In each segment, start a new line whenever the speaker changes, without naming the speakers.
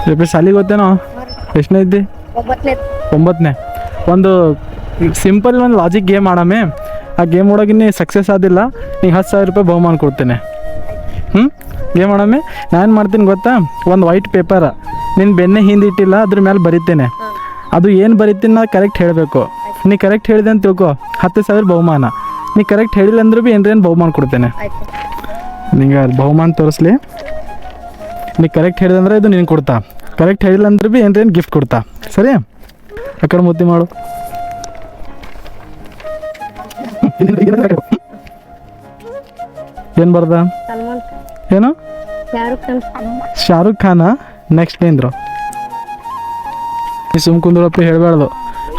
ರೇಪಿ ಸಾಲಿಗೆ ಗೊತ್ತೇನೋ ಎಷ್ಟನೇ ಇದ್ದಿ? 9ನೇ. ಒಂದು ಸಿಂಪಲ್ ಒಂದು ಲಾಜಿಕ್ ಗೇಮ್ ಆಡಮೆ. ಆ ಗೇಮ್ ಒಳಗೆ ನೀ ಸಕ್ಸಸ್ ಆದಿಲ್ಲ ನಿಂಗೆ 10,000 ರೂಪಾಯಿ ಬಹುಮಾನ ಕೊಡ್ತೇನೆ. ಗೇಮ್ ಆಡಮೆ. ನಾನು ಮಾಡ್ತೀನಿ ಗೊತ್ತಾ, ಒಂದು ವೈಟ್ ಪೇಪರ್ ನಿನ್ನ ಬೆನ್ನೆ ಹಿಂದೆ ಇಟ್ಟಿಲ್ಲ ಅದ್ರ ಮೇಲೆ ಬರಿತೇನೆ. ಅದು ಏನು ಬರಿತೀನಿ ನಾ ಕರೆಕ್ಟ್ ಹೇಳಬೇಕು. ನೀ ಕರೆಕ್ಟ್ ಹೇಳಿದೆ ಅಂತ ತಿಳ್ಕೊ 10,000 ಬಹುಮಾನ. ನೀ ಕರೆಕ್ಟ್ ಹೇಳಿಲ್ಲ ಅಂದ್ರೆ ಭೀ ಏನ್ರೇನು ಬಹುಮಾನ ಕೊಡ್ತೇನೆ. ನಿಂಗೆ ಬಹುಮಾನ ತೋರಿಸ್ಲಿ. ನೀ ಕರೆಕ್ಟ್ ಹೇಳಿದೆ ಅಂದ್ರೆ ಇದು ನೀನು ಕೊಡ್ತಾ, ಕರೆಕ್ಟ್ ಹೇಳಿಲ್ಲ ಅಂದ್ರೆ ಭೀ ಏನ್ರೇನು ಗಿಫ್ಟ್ ಕೊಡ್ತಾ. ಸರಿ, ಆ ಕಡೆ ಮುದ್ದೆ ಮಾಡು. ಏನು ಬರ್ದ? ಏನು? ಶಾರುಖ್ ಖಾನ. ನೆಕ್ಸ್ಟ್ ಏನ್ರು? ನೀ ಸುಮ್ ಕುಂದ್ರಪ್ಪ, ಹೇಳಬಾರ್ದು.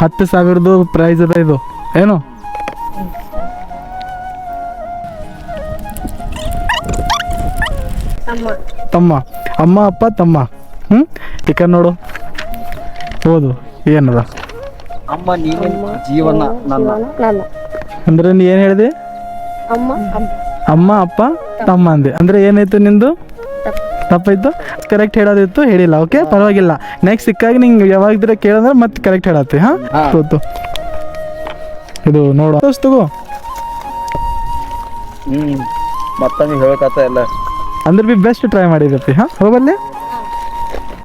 10,000 ಪ್ರೈಸ್ ಅದ ಇದು. ಏನು? ತಮ್ಮ. ಅಮ್ಮ ಅಪ್ಪ ತಮ್ಮ. ಈಗ ನೋಡು, ಹೌದು. ಏನದ?
ಅಮ್ಮ ನೀನು ಜೀವನ ನನ್ನ.
ಅಂದ್ರೆ ನೀ ಏನು ಹೇಳಿದೆ? ಅಮ್ಮ ಅಪ್ಪ ತಮ್ಮ ಅಂದೆ. ಅಂದ್ರೆ ಏನಾಯ್ತು ನಿಂದು? ತಪ್ಪಾಯ್ತು. ಕರೆಕ್ಟ್ ಹೇಳೋದಿತ್ತು, ಹೇಳಿಲ್ಲ. ಓಕೆ, ಪರವಾಗಿಲ್ಲ. ನೆಕ್ಸ್ಟ್ ಸಿಕ್ಕಾಗ ನಿಂಗೆ ಯಾವಾಗಿದ್ರೆ ಕೇಳಿದ್ರೆ ಮತ್ತೆ ಕರೆಕ್ಟ್ ಹೇಳತ್ತಿ. ಹಾಂ, ಗೊತ್ತು. ಇದು ನೋಡು, ತಗೋ.
ಮತ್ತೊಮ್ಮೆ ಹೇಳ್ಕತ್ತ ಎಲ್ಲ
ಅಂದ್ರೆ ಬಿ ಬೆಸ್ಟ್ ಟ್ರೈ ಮಾಡಿದಪ್ಪಿ. ಹಾಂ, ಹೋಗಲ್ಲಿ.